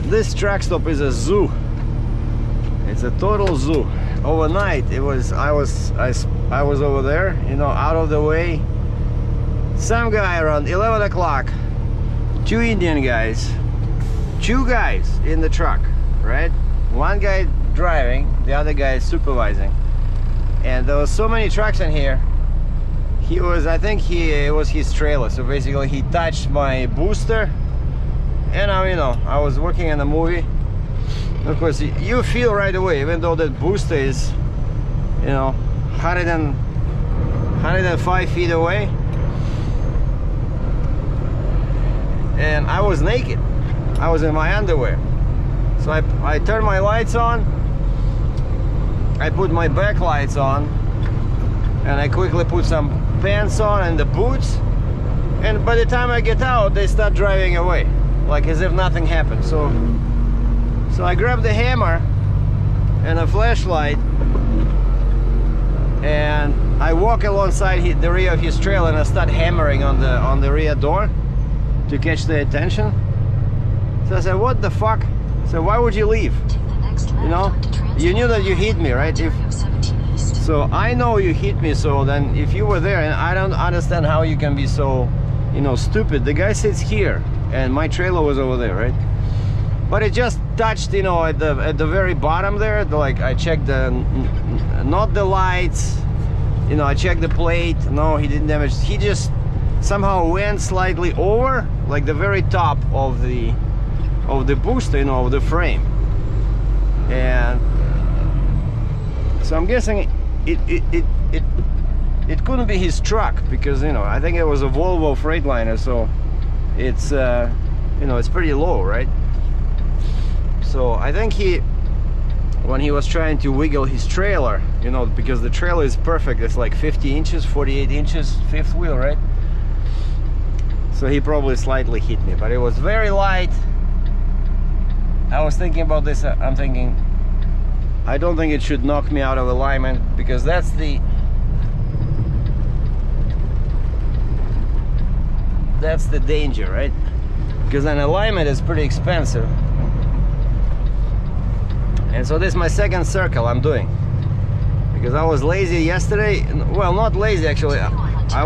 this truck stop is a zoo. It's a total zoo. Overnight, I was over there, you know, out of the way. Some guy around 11 o'clock, 2 Indian guys, 2 guys in the truck, right? One guy driving, the other guy is supervising. And there was so many trucks in here. I think it was his trailer. So basically he touched my booster. And you know, I was working in a movie. Of course, you feel right away, even though that booster is, you know, 105 feet away. And I was naked. I was in my underwear. So I turned my lights on. I put my back lights on. And I quickly put some pants on and the boots. And by the time I get out, they start driving away, like as if nothing happened. So I grabbed the hammer and a flashlight, and I walk alongside the rear of his trailer and I start hammering on the rear door to catch their attention. So I said, what the fuck? So why would you leave? You know, you knew that you hit me, right? So I know you hit me, so then if you were there, and I don't understand how you can be so, you know, stupid. The guy sits here and my trailer was over there, right? But it just touched, you know, at the very bottom there. Like I checked not the lights, you know, I checked the plate. No, he didn't damage. He just somehow went slightly over, like the very top of the booster, you know, of the frame. And so I'm guessing it couldn't be his truck, because, you know, I think it was a Volvo Freightliner, so it's you know, it's pretty low, right? So I think when he was trying to wiggle his trailer, you know, because the trailer is perfect, it's like 50 inches, 48 inches, fifth wheel, right? So he probably slightly hit me, but it was very light. I was thinking about this, I'm thinking, I don't think it should knock me out of alignment, because that's the danger, right? Because an alignment is pretty expensive. And so this is my second circle I'm doing, because I was lazy yesterday. Well, not lazy actually, I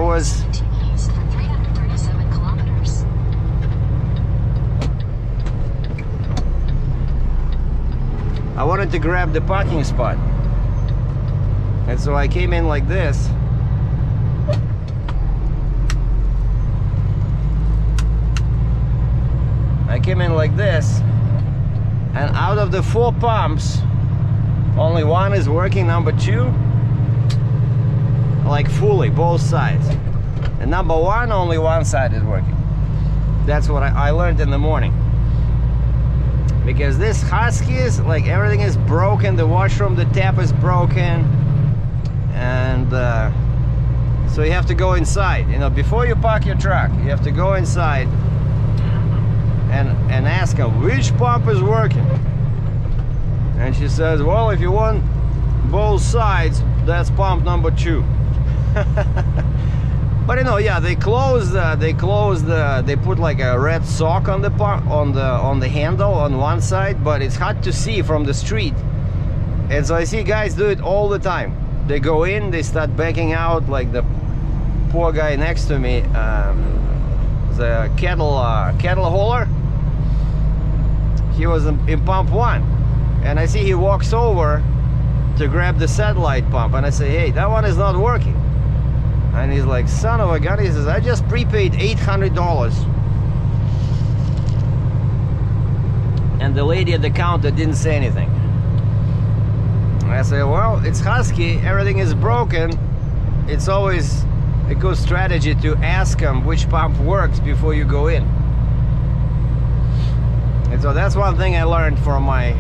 wanted to grab the parking spot, and so I came in like this. And out of the 4 pumps, only one is working, number 2, like fully, both sides. And number 1, only one side is working. That's what I learned in the morning. Because this Husky's, like, everything is broken, the washroom, the tap is broken. And so you have to go inside, you know, before you park your truck, you have to go inside and ask her which pump is working. And she says, well, if you want both sides, that's pump number 2. But you know, yeah, they put like a red sock on the pump, on the handle on one side, but it's hard to see from the street. And so I see guys do it all the time. They go in, they start backing out, like the poor guy next to me, the kettle hauler. He was in pump 1, and I see he walks over to grab the satellite pump, and I say, hey, that one is not working. And he's like, son of a gun, he says, I just prepaid $800. And the lady at the counter didn't say anything. I say, well, it's Husky, everything is broken. It's always a good strategy to ask them which pump works before you go in. And so that's one thing I learned from my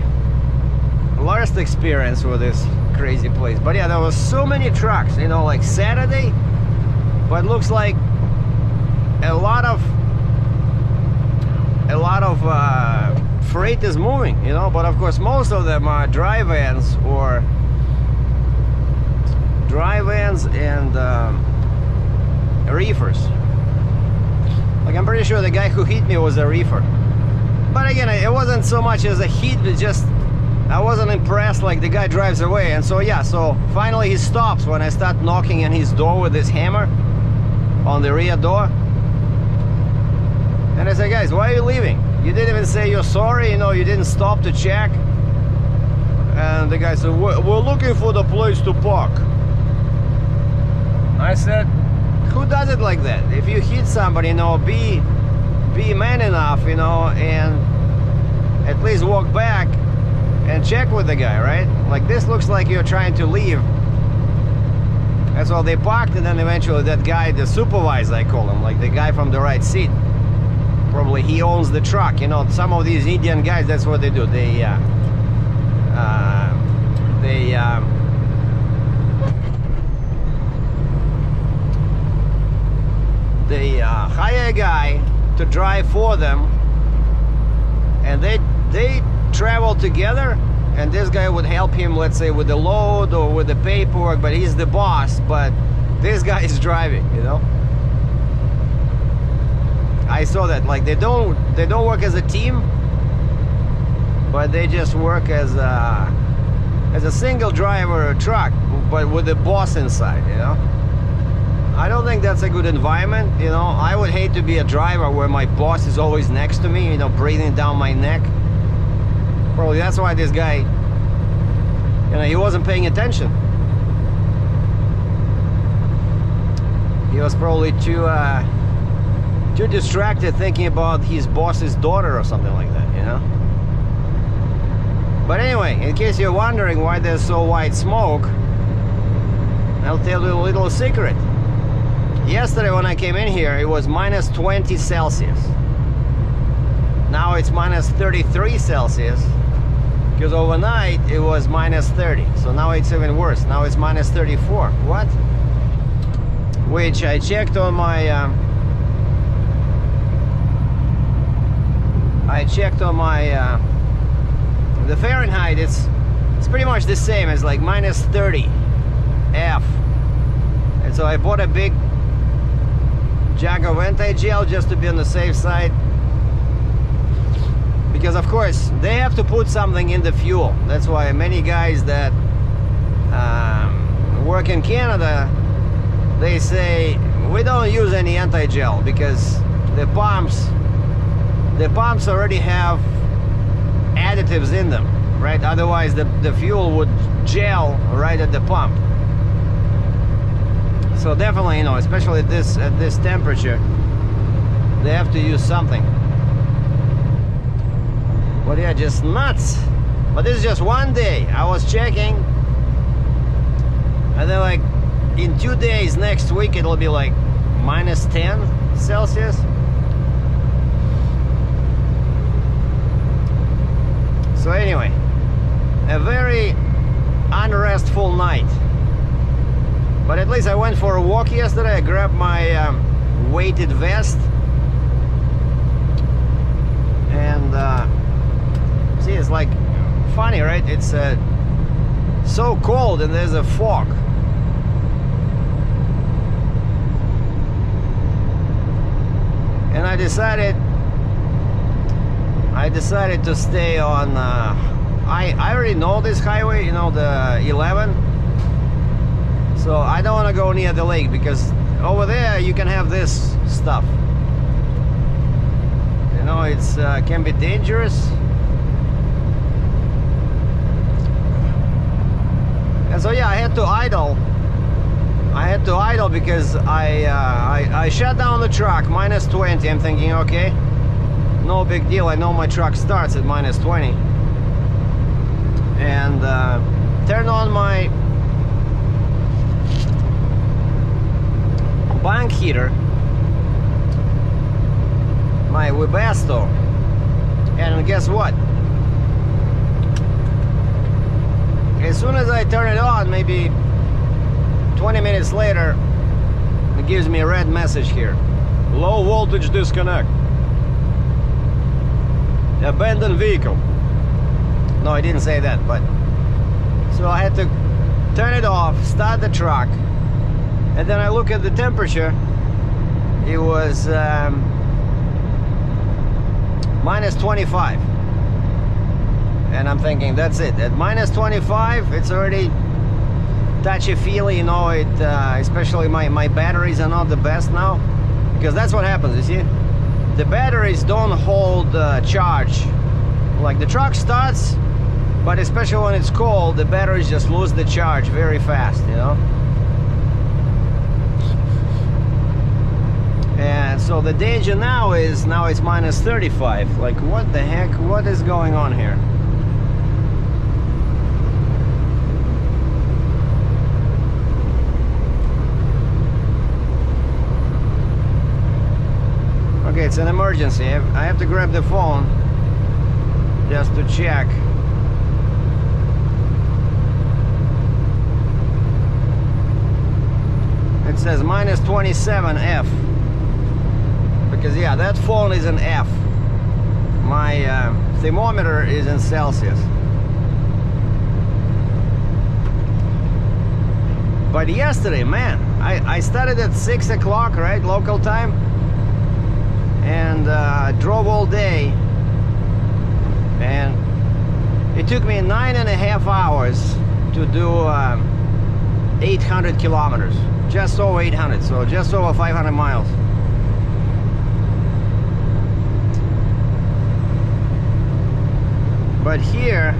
last experience with this crazy place. But yeah, there was so many trucks, you know, like Saturday, but looks like a lot of freight is moving, you know. But of course most of them are dry vans and reefers. Like, I'm pretty sure the guy who hit me was a reefer. But again, it wasn't so much as a heat, but just I wasn't impressed. Like the guy drives away, and so yeah, so finally he stops when I start knocking on his door with this hammer on the rear door. And I said, guys, why are you leaving? You didn't even say you're sorry, you know, you didn't stop to check. And the guy said, we're looking for the place to park. I said, who does it like that? If you hit somebody, you know, be man enough, you know, and at least walk back and check with the guy, right? Like this looks like you're trying to leave. That's why they parked, and then eventually that guy, the supervisor, I call him, like the guy from the right seat, probably he owns the truck. You know, some of these Indian guys, that's what they do. They hire a guy to drive for them, and they travel together, and this guy would help him, let's say, with the load or with the paperwork, but he's the boss, but this guy is driving, you know. I saw that, like they don't work as a team, but they just work as a single driver truck, but with the boss inside, you know. I don't think that's a good environment, you know. I would hate to be a driver where my boss is always next to me, you know, breathing down my neck. Probably that's why this guy, you know, he wasn't paying attention. He was probably too distracted thinking about his boss's daughter or something like that, you know. But anyway, in case you're wondering why there's so white smoke, I'll tell you a little secret. Yesterday when I came in here, it was minus 20 Celsius. Now it's minus 33 Celsius, because overnight it was minus 30. So now it's even worse. Now it's minus 34. What? Which I checked on my the Fahrenheit. It's pretty much the same as like minus 30 F. And so I bought a big jug of anti-gel just to be on the safe side, because of course they have to put something in the fuel. That's why many guys that work in Canada, they say we don't use any anti-gel because the pumps already have additives in them, right? Otherwise the fuel would gel right at the pump. So definitely, you know, especially at this temperature, they have to use something. But yeah, just nuts. But this is just one day. I was checking, and then like in 2 days next week it'll be like minus 10 Celsius. So anyway, a very unrestful night. But at least I went for a walk yesterday. I grabbed my weighted vest, and see, it's like funny, right? It's so cold and there's a fog. And I decided to stay on I already know this highway, you know, the 11. So I don't want to go near the lake, because over there you can have this stuff. You know, it's can be dangerous. And so yeah, I had to idle. Because I shut down the truck, minus 20. I'm thinking, okay, no big deal. I know my truck starts at minus 20. And turn on my bank heater, my Webasto, and guess what? As soon as I turn it on, maybe 20 minutes later, it gives me a red message here: low voltage disconnect, abandoned vehicle. No, I didn't say that, but so I had to turn it off, start the truck. And then I look at the temperature. It was minus 25. And I'm thinking, that's it. At minus 25, it's already touchy-feely, you know, it, especially my batteries are not the best now. Because that's what happens, you see? The batteries don't hold charge. Like the truck starts, but especially when it's cold, the batteries just lose the charge very fast, you know? And so the danger now it's minus 35. Like, what the heck? What is going on here? Okay, it's an emergency. I have to grab the phone just to check. It says minus 27 F. Because yeah, that phone is an F. My thermometer is in Celsius. But yesterday, man, I started at 6 o'clock, right, local time, and drove all day, and it took me 9.5 hours to do 800 kilometers, just over 800, so just over 500 miles. But here,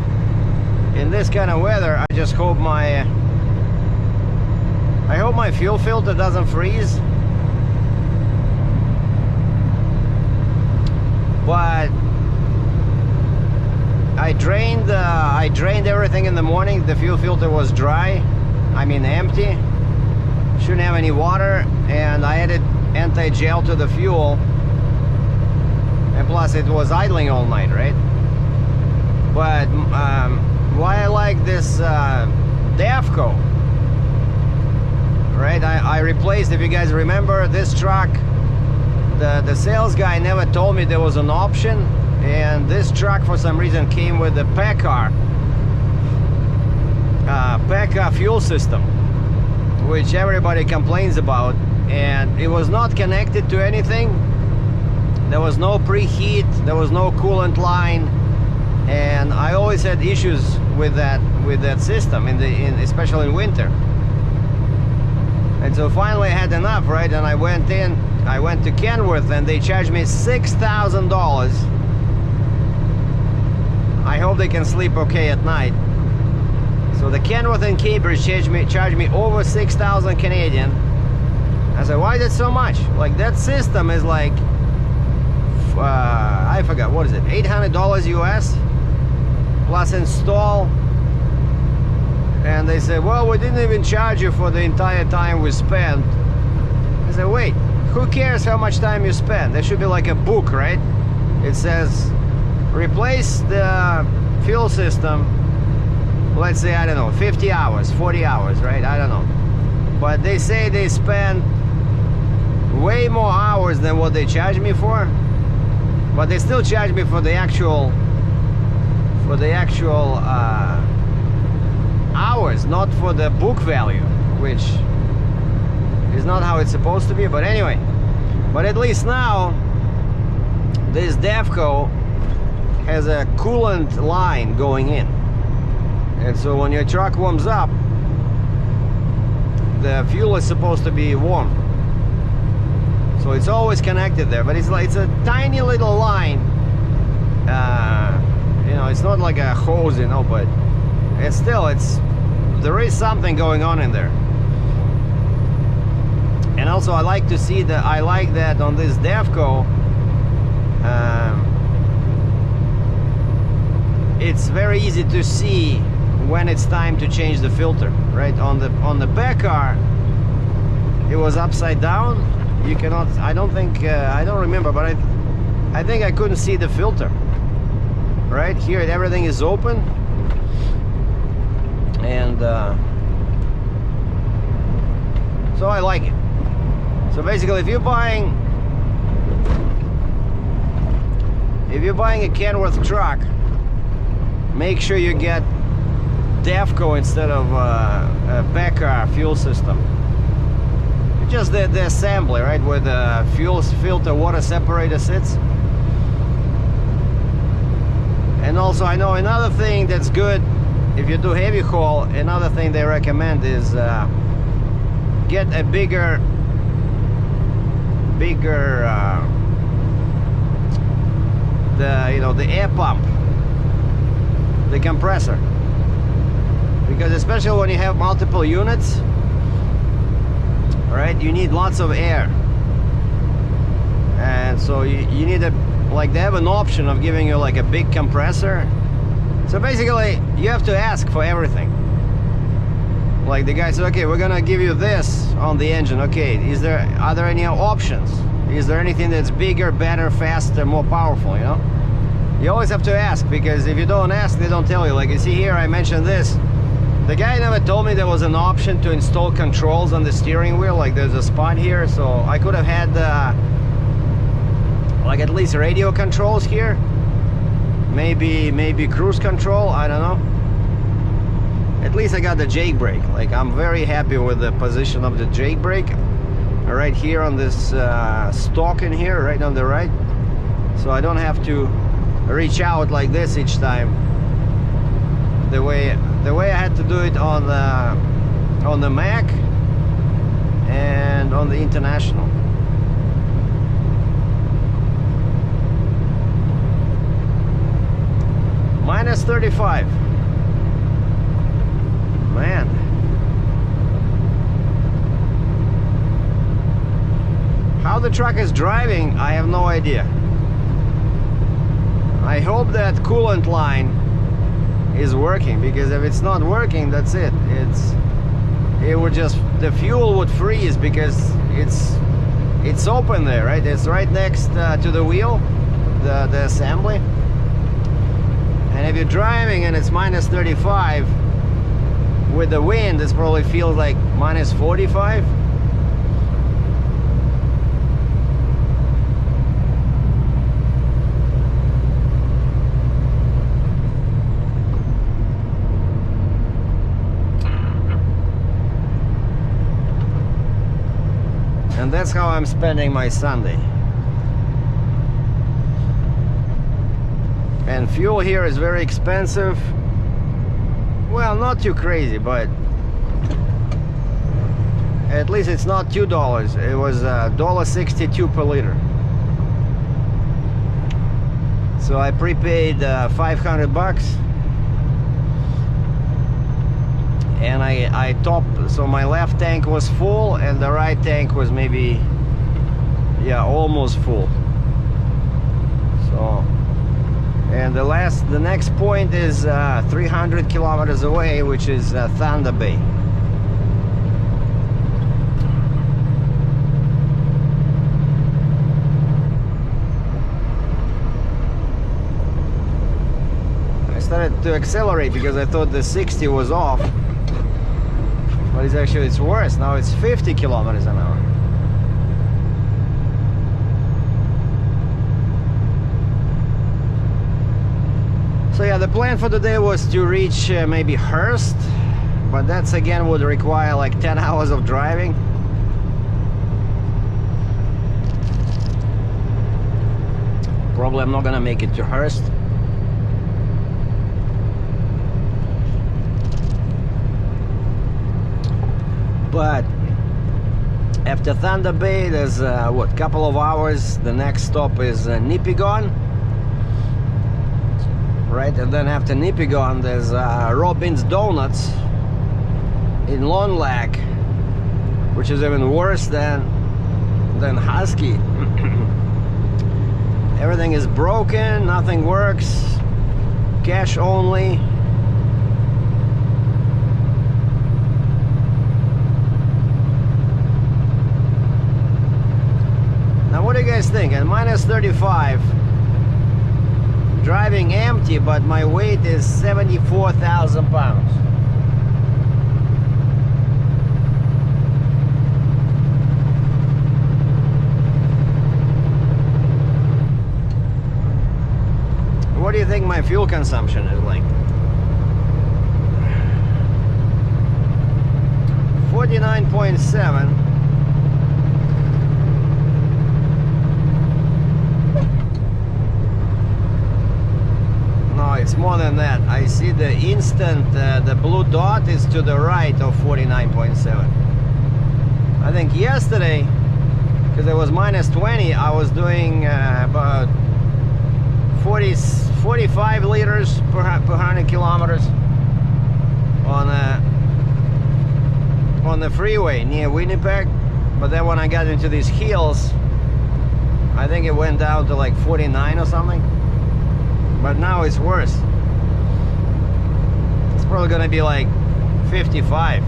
in this kind of weather, I just hope my fuel filter doesn't freeze. But I drained everything in the morning. The fuel filter was dry, I mean empty, shouldn't have any water, and I added anti-gel to the fuel, and plus it was idling all night, right? But why I like this Davco, right? I replaced, if you guys remember, this truck. The sales guy never told me there was an option, and this truck for some reason came with the PACCAR fuel system, which everybody complains about, and it was not connected to anything. There was no preheat, there was no coolant line, and I always had issues with that system, especially in winter. And so finally I had enough, right? And I went to Kenworth, and they charged me $6,000. I hope they can sleep okay at night. So the Kenworth and Cambridge charged me over 6,000 Canadian. I said, why is it so much? Like, that system is like, I forgot, what is it, $800 US plus install. And they said, well, we didn't even charge you for the entire time we spent. I said, wait, who cares how much time you spend? There should be like a book, right? It says, replace the fuel system, let's say, I don't know, 50 hours, 40 hours, right? I don't know. But they say they spend way more hours than what they charge me for. But they still charge me for the actual hours, not for the book value, which is not how it's supposed to be. But anyway, but at least now this Davco has a coolant line going in, and so when your truck warms up, the fuel is supposed to be warm, so it's always connected there. But it's a tiny little line, you know, it's not like a hose, you know, but it's still, there is something going on in there. And also I like that on this Davco, it's very easy to see when it's time to change the filter, right? On the PACCAR, it was upside down. You cannot, I don't remember, but I think I couldn't see the filter. Right here, everything is open, and so I like it. So basically, if you're buying a Kenworth truck, make sure you get Davco instead of a PACCAR fuel system. Just the assembly, right, where the fuel filter water separator sits. And also I know another thing that's good if you do heavy haul, another thing they recommend is get a bigger the air pump, the compressor, because especially when you have multiple units, right, you need lots of air. And so you need they have an option of giving you like a big compressor. So basically you have to ask for everything. Like the guy said, okay, we're gonna give you this on the engine. Okay, are there any options? Is there anything that's bigger, better, faster, more powerful, you know? You always have to ask, because if you don't ask, they don't tell you. Like you see here, I mentioned this. The guy never told me there was an option to install controls on the steering wheel. Like there's a spot here, so I could have had like at least radio controls here. Maybe cruise control, I don't know. At least I got the jake brake. Like I'm very happy with the position of the jake brake. Right here on this stalk in here, right on the right. So I don't have to reach out like this each time. The way I had to do it on the Mac and on the International. Minus 35. Man. How the truck is driving, I have no idea. I hope that coolant line is working, because if it's not working, that's it. The fuel would freeze, because it's open there, right? It's right next to the wheel, the assembly. And if you're driving and it's minus 35, with the wind, it probably feels like minus 45. And that's how I'm spending my Sunday. And fuel here is very expensive. Well, not too crazy, but at least it's not $2. It was $1.62 per liter. So I prepaid $500, and I topped. So my left tank was full, and the right tank was maybe, yeah, almost full. So. And the next point is 300 kilometers away, which is Thunder Bay. I started to accelerate because I thought the 60 was off, but it's worse. Now it's 50 kilometers an hour. So yeah, the plan for today was to reach maybe Hearst, but that's again would require like 10 hours of driving. Probably I'm not gonna make it to Hearst. But after Thunder Bay, there's what, couple of hours. The next stop is Nipigon. Right, and then after Nipigon, there's Robin's Donuts in Long Lake, which is even worse than Husky. Everything is broken, nothing works, cash only. Now, what do you guys think? At minus 35. Driving empty, but my weight is 74,000 pounds. What do you think my fuel consumption is like? 49.7. it's more than that. I see the instant, the blue dot is to the right of 49.7. I think yesterday, because it was minus 20, I was doing about 45 liters per 100 kilometers on the freeway near Winnipeg. But then when I got into these hills, I think it went down to like 49 or something. But now it's worse. It's probably gonna be like 55.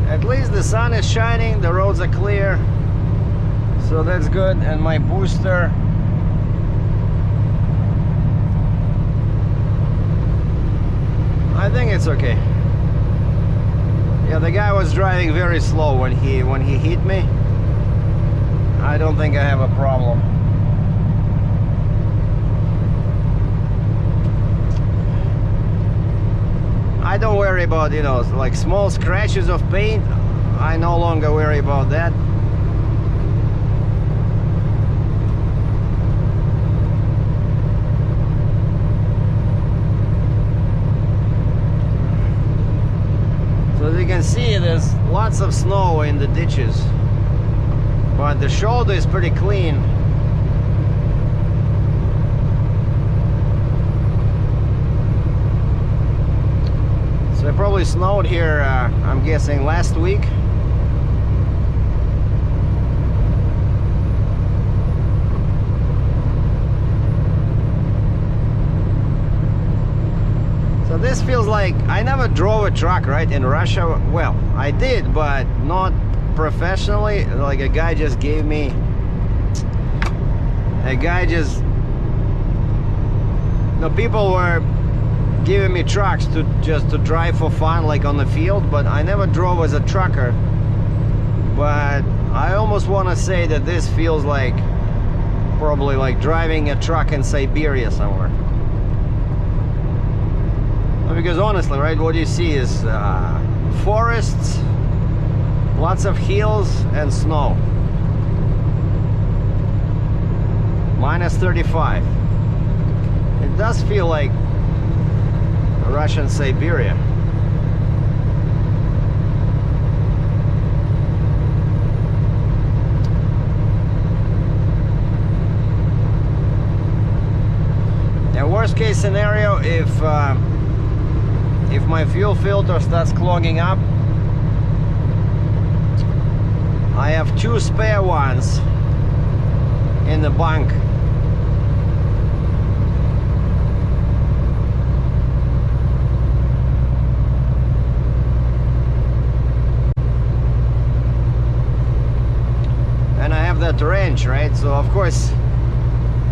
At least the sun is shining, the roads are clear, so that's good. And my booster, I think it's okay. Yeah, the guy was driving very slow when he hit me. I don't think I have a problem. I don't worry about, you know, like small scratches of paint. I no longer worry about that. So as you can see, there's lots of snow in the ditches, but the shoulder is pretty clean. So it probably snowed here, I'm guessing last week. So this feels like, I never drove a truck, right, in Russia. Well, I did, but not professionally. Like a guy just gave me, people were giving me trucks to drive for fun, like on the field, but I never drove as a trucker. But I almost want to say that this feels like probably like driving a truck in Siberia somewhere. Because honestly, right, what you see is forests, lots of hills and snow. Minus 35. It does feel like Russian Siberia. Now, worst case scenario, if my fuel filter starts clogging up, I have 2 spare ones in the bunk. And I have that wrench, right? So of course,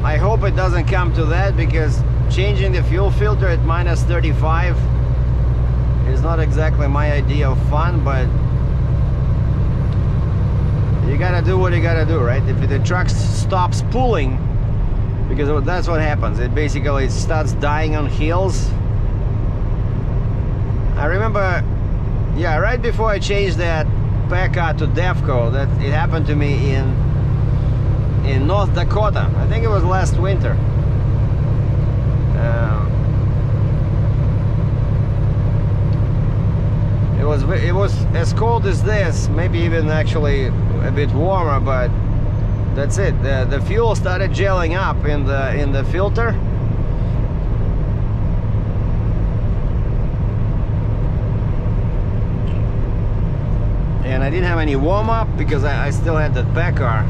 I hope it doesn't come to that, because changing the fuel filter at minus 35 is not exactly my idea of fun, but you gotta do what you gotta do, right? If the truck stops pulling, because that's what happens, it basically starts dying on hills. I remember, yeah, right before I changed that Pekka to Devco, that it happened to me in North Dakota. I think it was last winter. It was as cold as this, maybe even actually a bit warmer, but that's it. The fuel started gelling up in the filter. And I didn't have any warm-up because I still had that back car.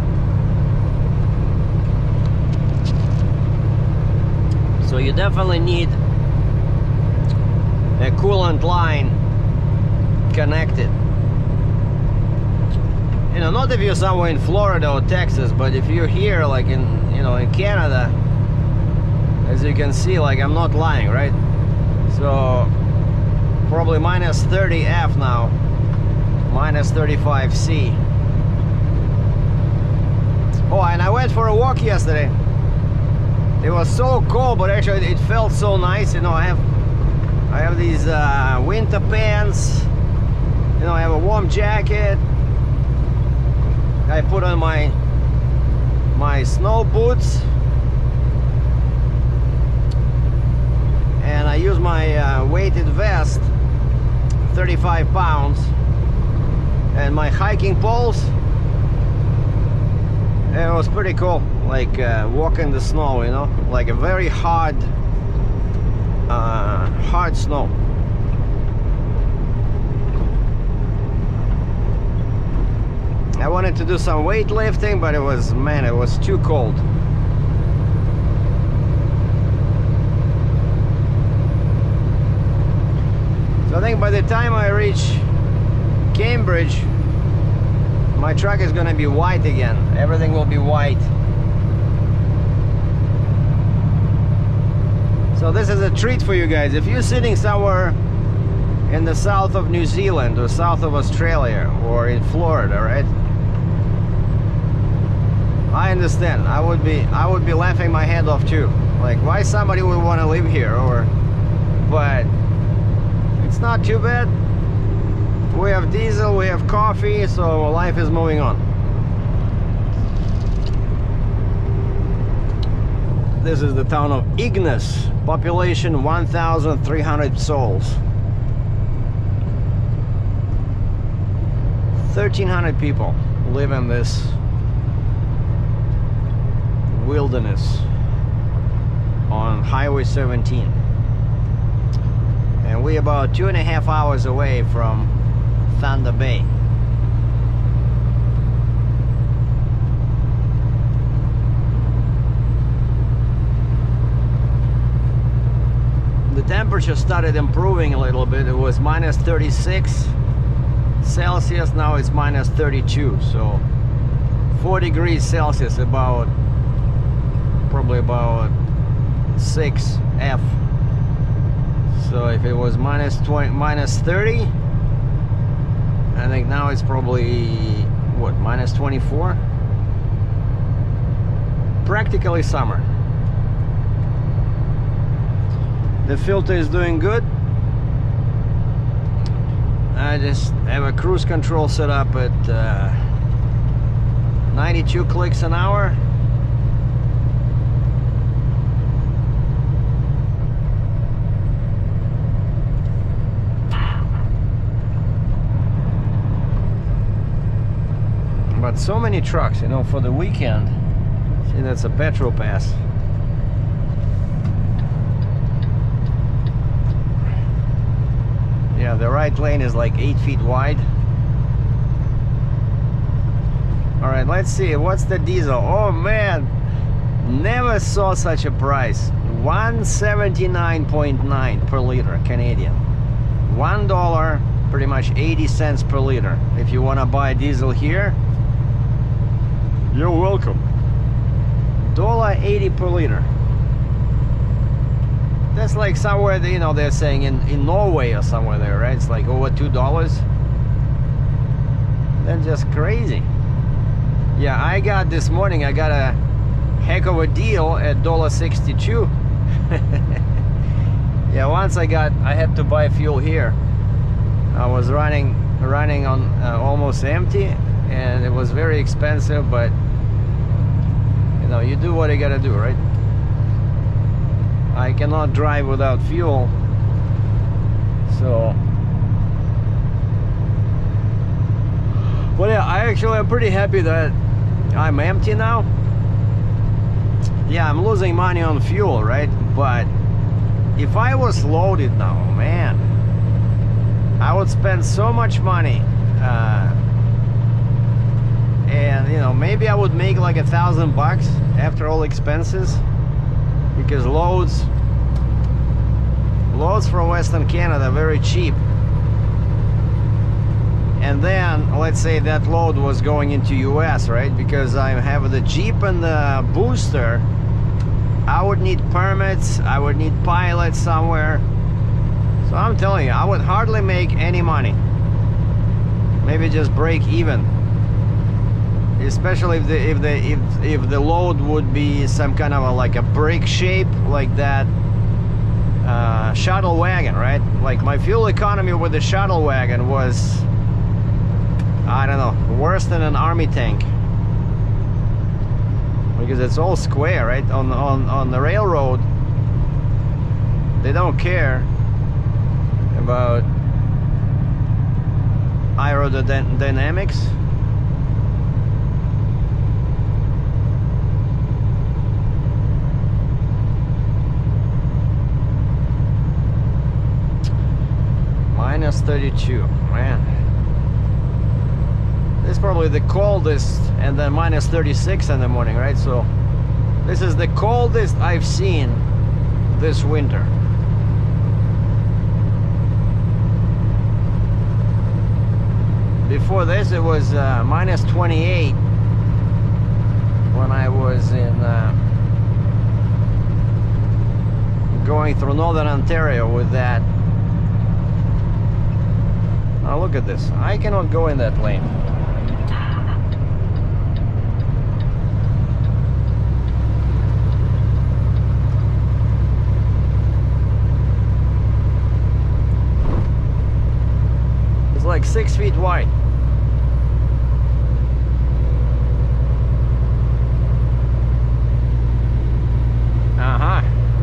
So you definitely need a coolant line connected. You know, not if you're somewhere in Florida or Texas, but if you're here, like in Canada, as you can see, like I'm not lying, right? So probably minus 30 F now, minus 35 C. Oh, and I went for a walk yesterday. It was so cold, but actually it felt so nice. You know, I have these winter pants. You know, I have a warm jacket. I put on my snow boots, and I use my weighted vest, 35 pounds, and my hiking poles. It was pretty cool, like walking the snow, you know, like a very hard snow. I wanted to do some weightlifting, but it was too cold. So I think by the time I reach Cambridge, my truck is gonna be white again. Everything will be white. So this is a treat for you guys. If you're sitting somewhere in the south of New Zealand or south of Australia or in Florida, right? I understand. I would be laughing my head off too. Like, why somebody would want to live here? But it's not too bad. We have diesel, we have coffee, so life is moving on. This is the town of Ignis, population 1,300 souls. 1,300 people live in this wilderness on Highway 17. And we're about 2.5 hours away from Thunder Bay. The temperature started improving a little bit. It was minus 36 Celsius, now it's minus 32, so 4 degrees Celsius, probably about 6 F. So if it was minus 30, I think now it's probably what, minus 24? Practically summer. The filter is doing good. I just have a cruise control set up at 92 clicks an hour. But so many trucks, you know, for the weekend. See, that's a petrol pass. Yeah, the right lane is like 8 feet wide. All right, let's see, what's the diesel? Oh man, never saw such a price. 179.9 per liter Canadian. $1, pretty much 80 cents per liter. If you want to buy diesel here, you're welcome. $1.80 per liter. That's like somewhere, you know, they're saying in Norway or somewhere there, right? It's like over $2. That's just crazy. Yeah, I got this morning, I got a heck of a deal at $1.62. Yeah, once I had to buy fuel here. I was running on almost empty, and it was very expensive, but you know, you do what you gotta do, right? I cannot drive without fuel, so. Well, yeah, I'm pretty happy that I'm empty now. Yeah, I'm losing money on fuel, right? But if I was loaded now, man, I would spend so much money, and you know, maybe I would make like $1,000 after all expenses, because loads from Western Canada are very cheap. And then let's say that load was going into US, right? Because I have the Jeep and the booster, I would need permits, I would need pilots somewhere. So I'm telling you, I would hardly make any money. Maybe just break even. especially if the load would be some kind of like a brick shape, like that shuttle wagon, right? Like my fuel economy with the shuttle wagon was, I don't know, worse than an army tank, because it's all square, right? On the railroad, they don't care about aerodynamics. Minus 32, man. This is probably the coldest, and then minus 36 in the morning, right? So this is the coldest I've seen this winter. Before this, it was minus 28 when I was in going through northern Ontario with that. Now look at this. I cannot go in that lane. It's like 6 feet wide.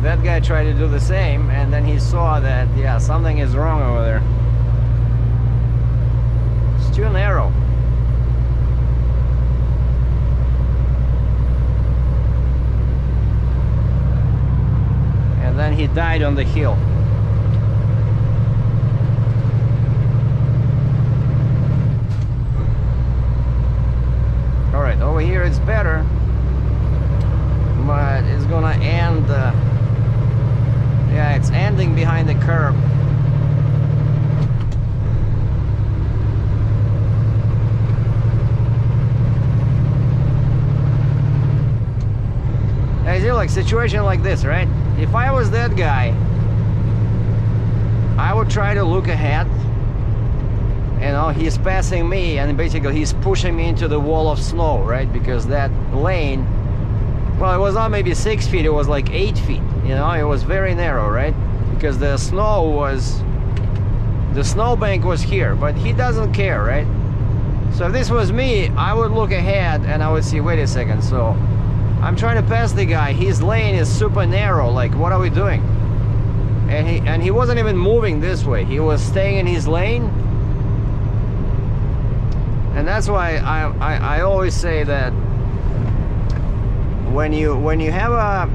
That guy tried to do the same, and then he saw that, yeah, something is wrong over there. It's too narrow. And then he died on the hill. Alright, over here it's better, but it's gonna end, yeah, it's ending behind the curb. I see, like, situation like this, right? If I was that guy, I would try to look ahead. You know, he's passing me, and basically he's pushing me into the wall of snow, right? Because that lane, well, it was not maybe 6 feet, it was like 8 feet. You know, it was very narrow, right? Because the snowbank was here, but he doesn't care, right? So if this was me, I would look ahead and I would see, wait a second, so I'm trying to pass the guy, his lane is super narrow, like, what are we doing? And he wasn't even moving this way, he was staying in his lane. And that's why I always say that when you have a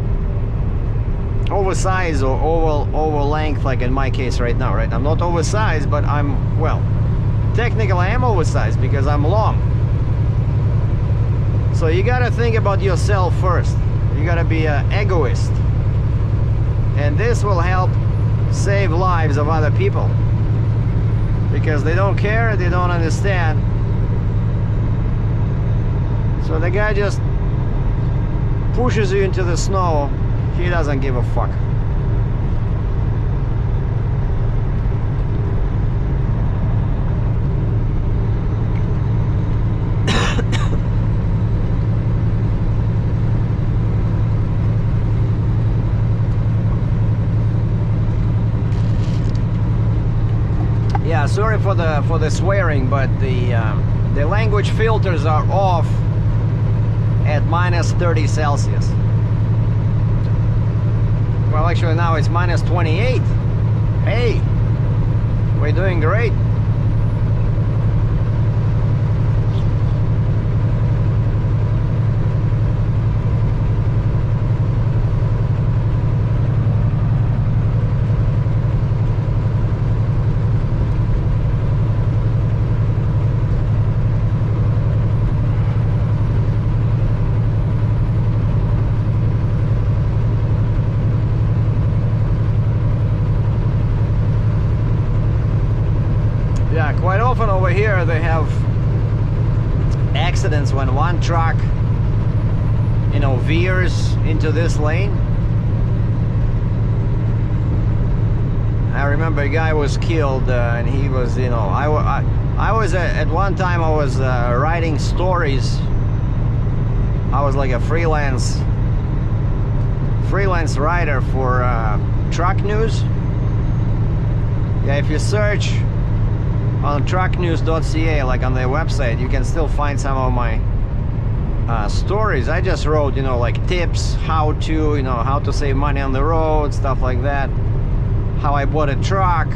oversized or oval length, like in my case right now, right? I'm not oversized, but I'm, well, technically I am oversized because I'm long. So you gotta think about yourself first. You gotta be an egoist. And this will help save lives of other people. Because they don't care, they don't understand. So the guy just pushes you into the snow. He doesn't give a fuck. Yeah, sorry for the swearing, but the language filters are off at minus 30 Celsius. Well, actually now it's minus 28. Hey, we're doing great. Quite often over here they have accidents when one truck, you know, veers into this lane. I remember a guy was killed and he was, you know, I was at one time I was writing stories I was like a freelance writer for truck news. Yeah, if you search on trucknews.ca, like on their website, you can still find some of my stories. I just wrote, you know, like tips, how to, you know, how to save money on the road, stuff like that, how I bought a truck.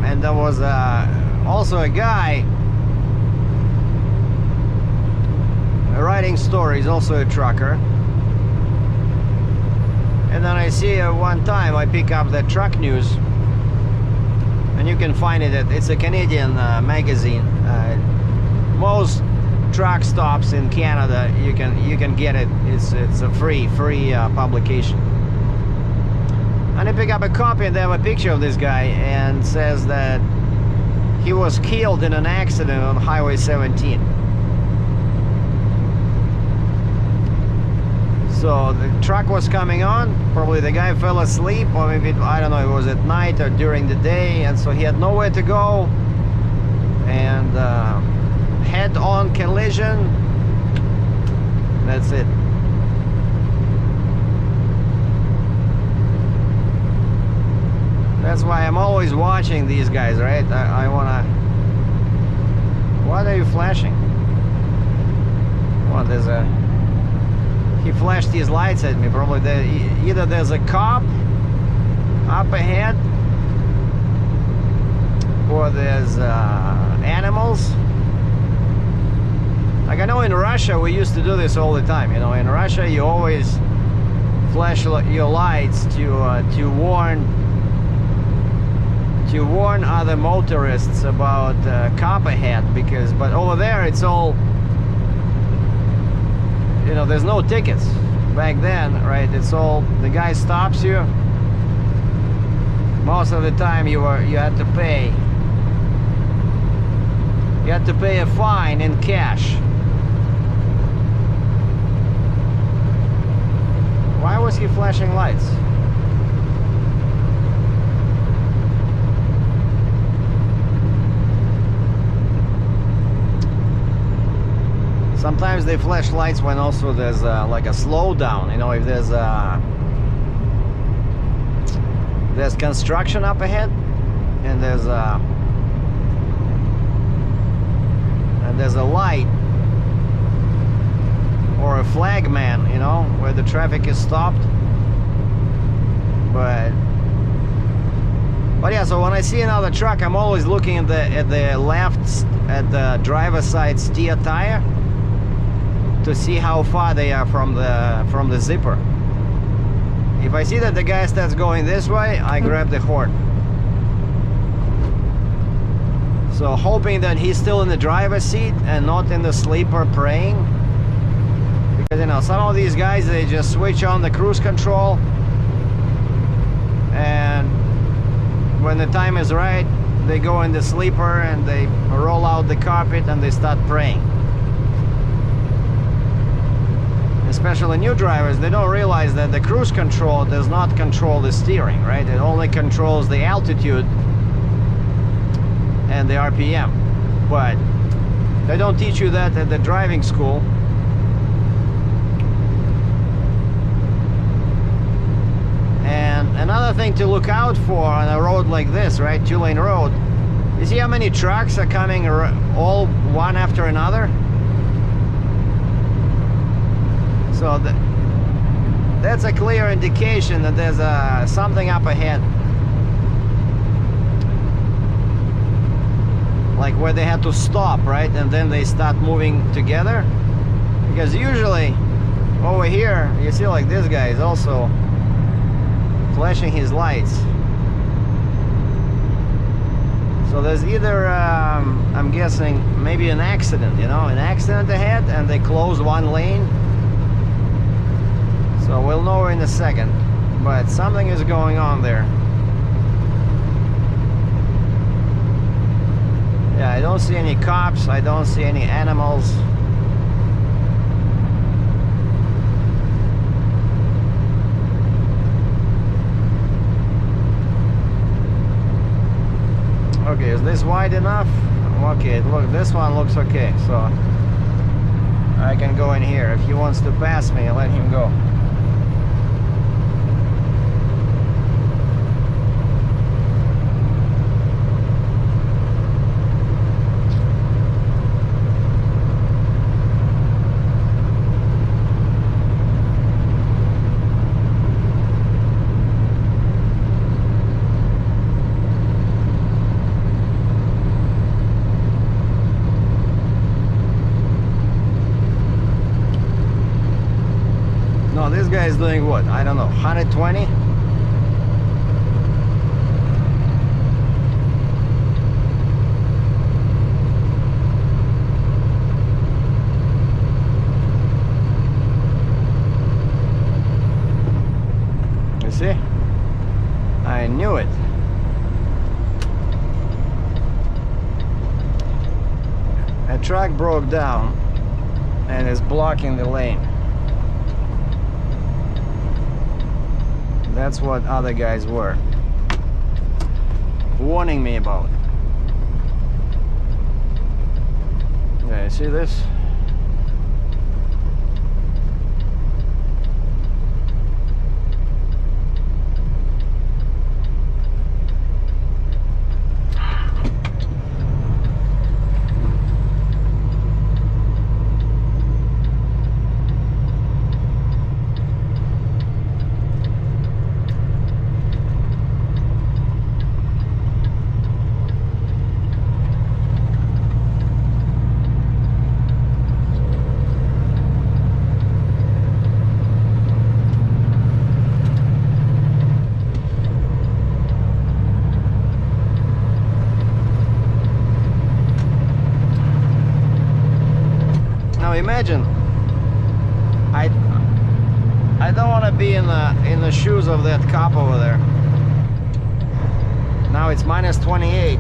And there was also a guy writing stories, also a trucker. And then I see one time I pick up the truck news, and you can find it at, it's a Canadian magazine. Most truck stops in Canada, you can get it. It's a free publication. And I pick up a copy, and they have a picture of this guy, and says that he was killed in an accident on Highway 17. So the truck was coming on, probably the guy fell asleep, or maybe, I don't know, it was at night or during the day, and so he had nowhere to go, and head-on collision, that's it. That's why I'm always watching these guys, right? I wanna... What are you flashing? Well, there's a... He flashed his lights at me. Probably either there's a cop up ahead, or there's animals. Like I know in Russia we used to do this all the time. You know, in Russia you always flash your lights to warn other motorists about cop ahead, but over there it's all, you know, there's no tickets back then, right? It's all, the guy stops you. Most of the time you had to pay a fine in cash. Why was he flashing lights? Sometimes they flash lights when also there's like a slowdown, you know, if there's construction up ahead, and there's a light or a flagman, you know, where the traffic is stopped. But yeah, so when I see another truck, I'm always looking at the left, at the driver's side steer tire, to see how far they are from the zipper. If I see that the guy starts going this way, I grab the horn. So hoping that he's still in the driver's seat and not in the sleeper praying. Because, you know, some of these guys, they just switch on the cruise control, and when the time is right, they go in the sleeper and they roll out the carpet and they start praying. Especially new drivers, they don't realize that the cruise control does not control the steering, right? It only controls the altitude and the RPM. But they don't teach you that at the driving school. And another thing to look out for on a road like this, right? 2-lane road. You see how many trucks are coming all one after another? So that's a clear indication that there's something up ahead. Like where they had to stop, right? And then they start moving together. Because usually over here, you see like this guy is also flashing his lights. So there's either, I'm guessing, maybe an accident, you know, an accident ahead, and they closed one lane. So we'll know in a second, but something is going on there. Yeah, I don't see any cops, I don't see any animals. Okay, is this wide enough? Okay, look, this one looks okay, so I can go in here. If he wants to pass me, let him go. No, this guy is doing what? I don't know, 120? You see? I knew it. A truck broke down and is blocking the lane. That's what other guys were warning me about. Yeah, you see this? Imagine, I don't want to be in the shoes of that cop over there. Now it's minus 28.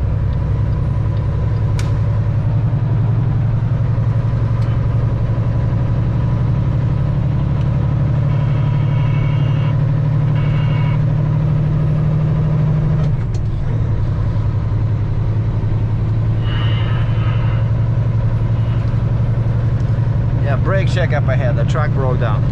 Brake check up ahead, the truck broke down.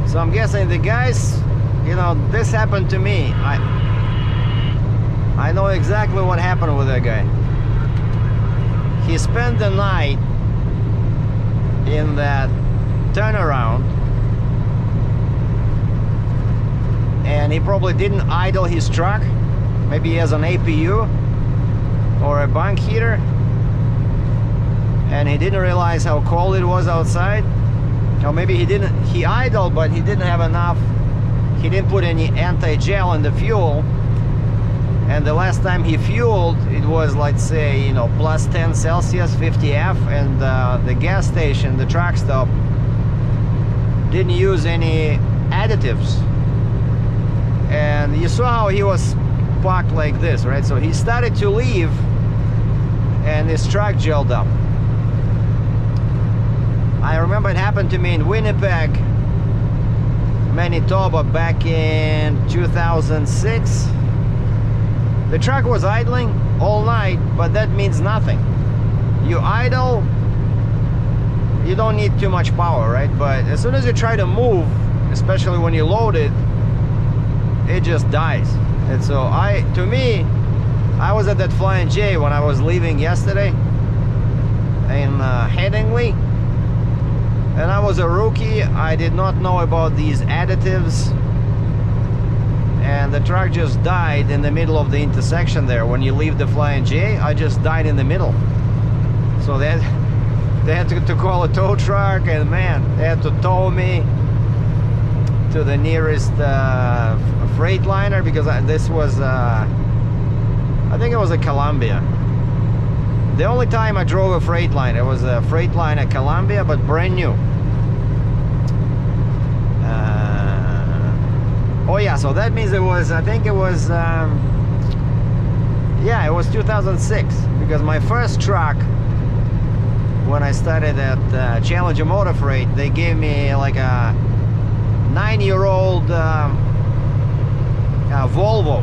So I'm guessing the guys, you know, this happened to me. I know exactly what happened with that guy. He spent the night in that turnaround, and he probably didn't idle his truck. Maybe he has an APU or a bunk heater, and he didn't realize how cold it was outside. Or maybe he idled, but he didn't have enough, he didn't put any anti-gel in the fuel, and the last time he fueled it was, let's say, you know, plus 10 Celsius, 50 F, and the gas station, the truck stop, didn't use any additives. And you saw how he was parked like this, right? So he started to leave and his truck gelled up. I remember it happened to me in Winnipeg, Manitoba, back in 2006. The truck was idling all night, but that means nothing. You idle, you don't need too much power, right? But as soon as you try to move, especially when you load it, it just dies. And so to me, I was at that Flying J when I was leaving yesterday in Headingley, and I was a rookie. I did not know about these additives, and the truck just died in the middle of the intersection there. When you leave the Flying J, I just died in the middle. So they had to call a tow truck, and man, they had to tow me to the nearest Freightliner, because this was I think it was a Columbia. The only time I drove a Freightliner, it was a Freightliner Columbia, but brand new. Oh yeah, so that means it was, I think it was, yeah, it was 2006, because my first truck when I started at Challenger Motor Freight, they gave me like a 9-year-old Volvo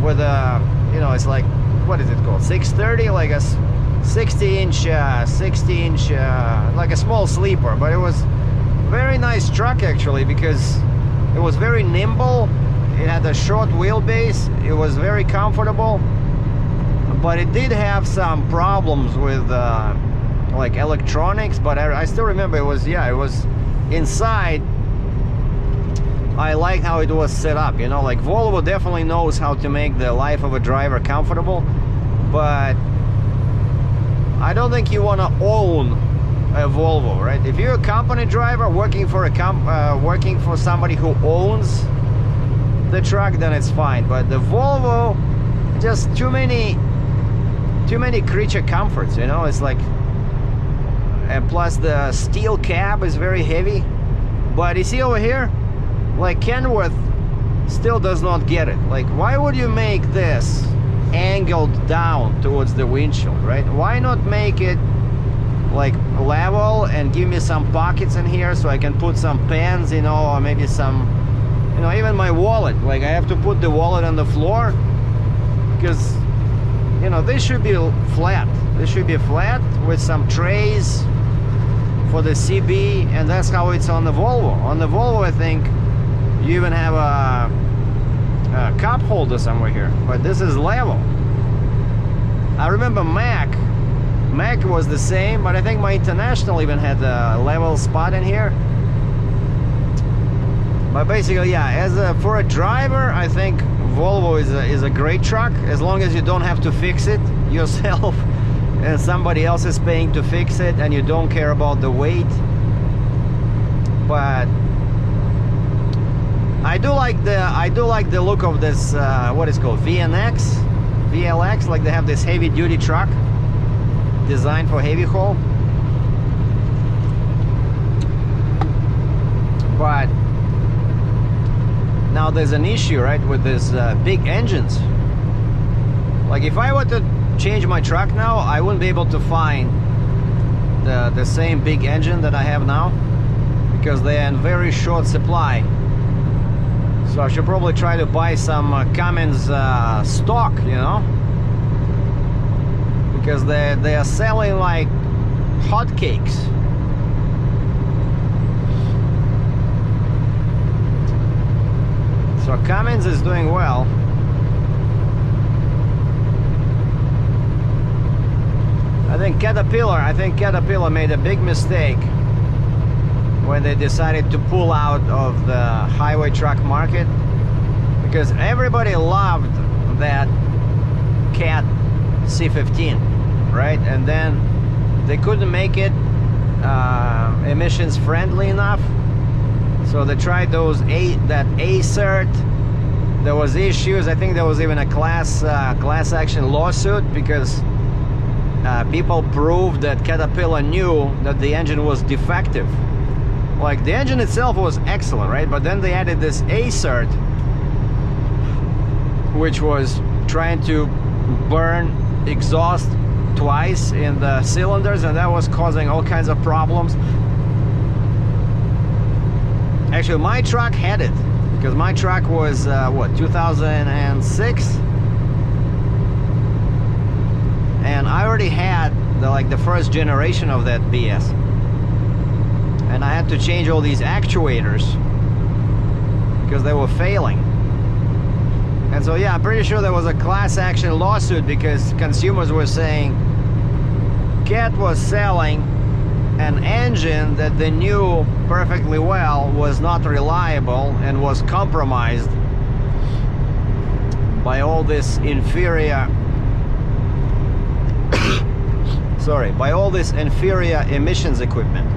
with a, you know, it's like, what is it called, 630, like a 60-inch like a small sleeper. But it was very nice truck actually, because it was very nimble. It had a short wheelbase. It was very comfortable, but it did have some problems with like electronics. But I still remember it was, yeah, it was inside. I liked how it was set up, you know, like Volvo definitely knows how to make the life of a driver comfortable, but I don't think you want to own a Volvo, right? If you're a company driver working for working for somebody who owns the truck, then it's fine. But the Volvo, just too many creature comforts, you know. It's like, and plus the steel cab is very heavy. But you see over here, like Kenworth still does not get it. Like, why would you make this angled down towards the windshield, right? Why not make it like level and give me some pockets in here so I can put some pens, you know, or maybe some, you know, even my wallet. Like, I have to put the wallet on the floor because, you know, this should be flat. This should be flat with some trays for the CB, and that's how it's on the Volvo. On the Volvo, I think you even have a cup holder somewhere here, but this is level. I remember Mac was the same, but I think my International even had a level spot in here. But basically, yeah, for a driver, I think Volvo is a great truck, as long as you don't have to fix it yourself and somebody else is paying to fix it, and you don't care about the weight. But I do like the look of this what is called VLX, like they have this heavy duty truck designed for heavy haul. But now there's an issue, right, with this big engines. Like, if I were to change my truck now, I wouldn't be able to find the same big engine that I have now, because they're in very short supply. So I should probably try to buy some Cummins stock, you know, because they are selling like hotcakes. So Cummins is doing well. I think Caterpillar made a big mistake when they decided to pull out of the highway truck market, because everybody loved that Cat C15, right? And then they couldn't make it emissions friendly enough, so they tried that A cert. There was issues. I think there was even a class action lawsuit because people proved that Caterpillar knew that the engine was defective. Like, the engine itself was excellent, right? But then they added this A cert, which was trying to burn exhaust twice in the cylinders, and that was causing all kinds of problems. Actually, my truck had it, because my truck was what, 2006, and I already had the first generation of that BS. And I had to change all these actuators because they were failing. And so, yeah, I'm pretty sure there was a class action lawsuit because consumers were saying Cat was selling an engine that they knew perfectly well was not reliable and was compromised by all this inferior by all this inferior emissions equipment.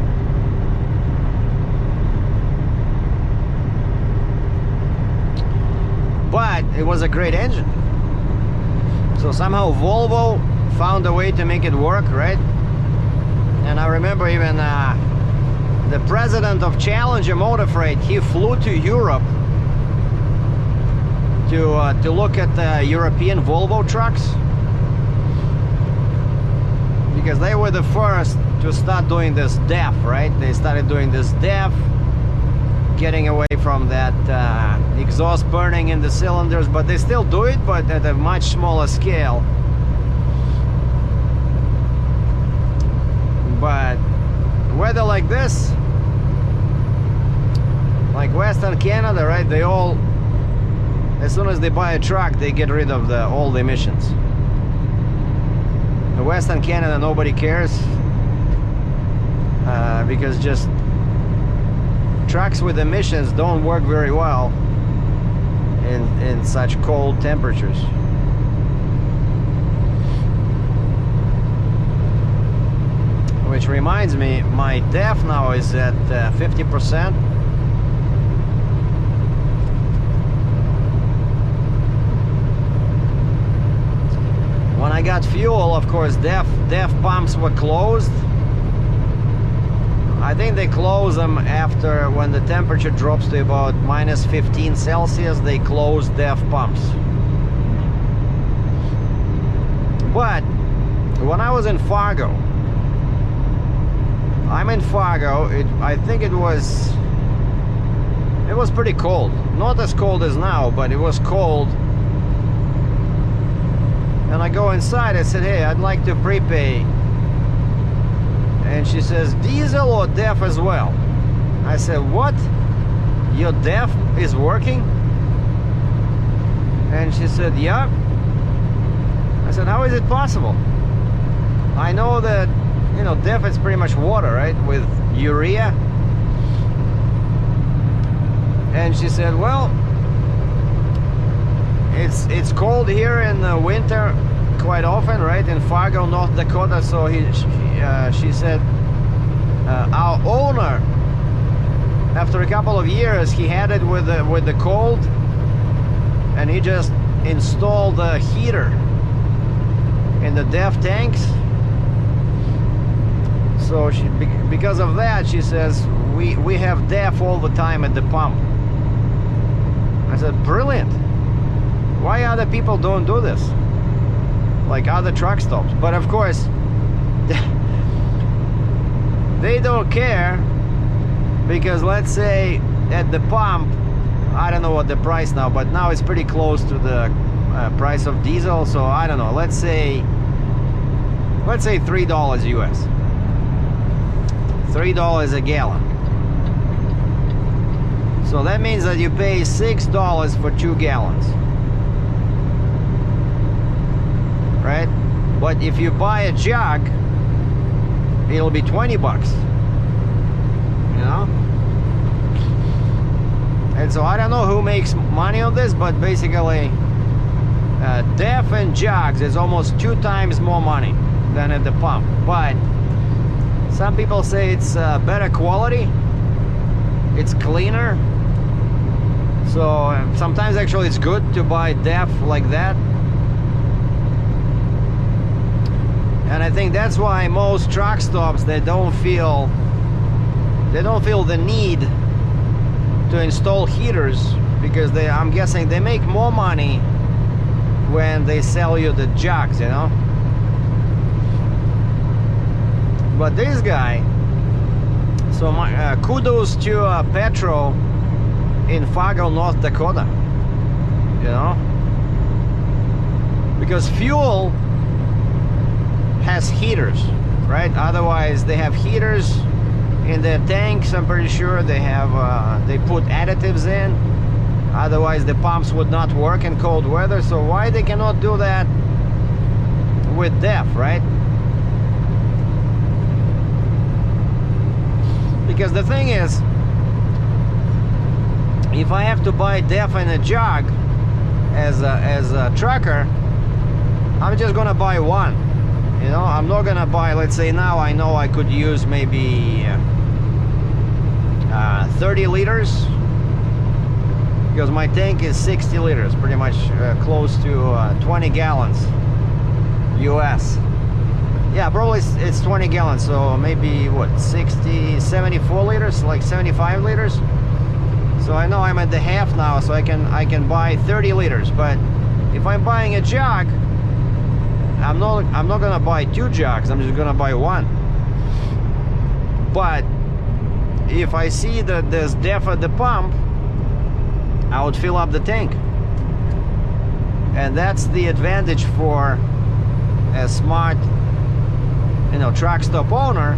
But it was a great engine. So somehow Volvo found a way to make it work, right? And I remember even the president of Challenger Motor Freight, he flew to Europe to look at the European Volvo trucks. because they were the first to start doing this DEF, right? They started doing this DEF, getting away from that exhaust burning in the cylinders, but they still do it, but at a much smaller scale. But weather like this, like Western Canada, right? They all, as soon as they buy a truck, they get rid of all the emissions. In Western Canada, nobody cares because just trucks with emissions don't work very well in such cold temperatures. Which reminds me, my DEF now is at 50%. When I got fuel, of course, DEF pumps were closed. I think they close them after, when the temperature drops to about minus 15 Celsius, they close DEF pumps. But when I was in Fargo, I'm in Fargo, I think it was pretty cold. Not as cold as now, but it was cold. And I go inside, I said, hey, I'd like to prepay. And she says, diesel or DEF as well? I said, what? Your DEF is working? And she said, yeah. I said, how is it possible? I know that, you know, DEF is pretty much water, right? With urea. And she said, well, it's cold here in the winter quite often, right? In Fargo, North Dakota. So she said, our owner, after a couple of years, he had it with the cold, and he just installed a heater in the DEF tanks. So because of that, she says, we have DEF all the time at the pump. I said, brilliant. Why other people don't do this? Like other truck stops. But of course, they don't care, because let's say at the pump, I don't know what the price now, but now it's pretty close to the price of diesel. So I don't know, let's say $3 US. $3 a gallon. So that means that you pay $6 for 2 gallons. Right? But if you buy a jug, it'll be 20 bucks. You know? And so I don't know who makes money on this, but basically DEF and jugs is almost 2 times more money than at the pump. But some people say it's better quality, it's cleaner. So sometimes actually it's good to buy DEF like that. And I think that's why most truck stops, they don't feel the need to install heaters, because I'm guessing they make more money when they sell you the jugs, you know. But this guy, so my kudos to Petro in Fargo, North Dakota, you know, because fuel has heaters, right? Otherwise, they have heaters in their tanks. I'm pretty sure they have they put additives in. Otherwise, the pumps would not work in cold weather. So why they cannot do that with DEF, right? Because the thing is, if I have to buy DEF in a jug as a trucker, I'm just gonna buy one. You know, I'm not gonna buy, let's say now I know I could use maybe 30 liters, because my tank is 60 liters, pretty much close to 20 gallons US. Yeah, probably it's 20 gallons, so maybe what, 60, 74 liters, like 75 liters. So I know I'm at the half now, so I can buy 30 liters. But if I'm buying a jug, I'm not gonna buy 2 jugs, I'm just gonna buy 1. But if I see that there's DEF at the pump, I would fill up the tank. And that's the advantage for a smart, you know, truck stop owner,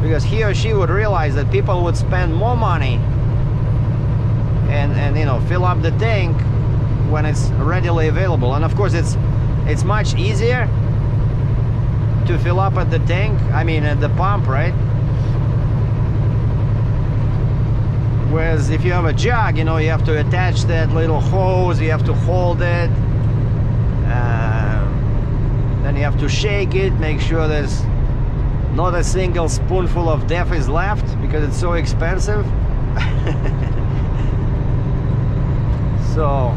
because he or she would realize that people would spend more money and you know, fill up the tank when it's readily available. And of course it's much easier to fill up at the tank, I mean at the pump, right? Whereas if you have a jug, you know, you have to attach that little hose, you have to hold it, then you have to shake it, make sure there's not a single spoonful of DEF is left, because it's so expensive. So,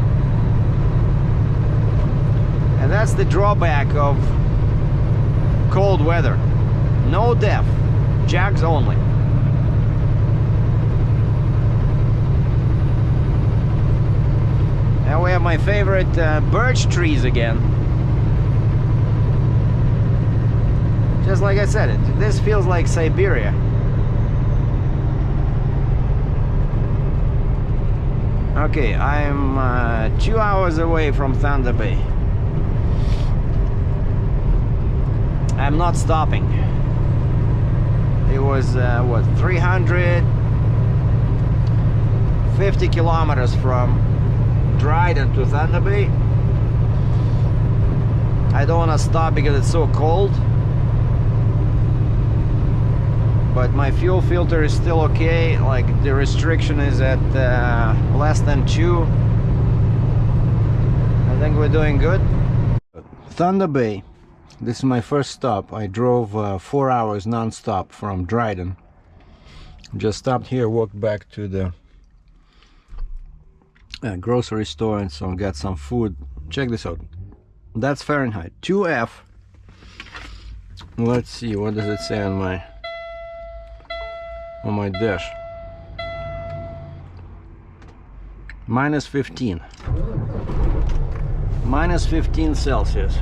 and that's the drawback of cold weather. No DEF, jugs only. Now we have my favorite birch trees again. Just like I said, this feels like Siberia. Okay, I'm 2 hours away from Thunder Bay. I'm not stopping. It was what, 350 kilometers from Dryden to Thunder Bay. I don't want to stop because it's so cold, but my fuel filter is still okay. Like, the restriction is at less than 2. I think we're doing good. Thunder Bay, this is my first stop. I drove 4 hours non-stop from Dryden. Just stopped here, walked back to the grocery store and so got some food. Check this out. That's Fahrenheit. 2F. Let's see, what does it say on my dash? Minus 15. Minus 15 Celsius.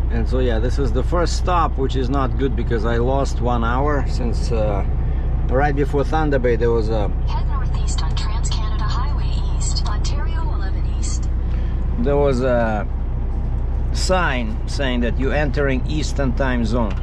And so yeah, this is the first stop, which is not good because I lost 1 hour since right before Thunder Bay there was a there was a sign saying that you're entering Eastern time zone.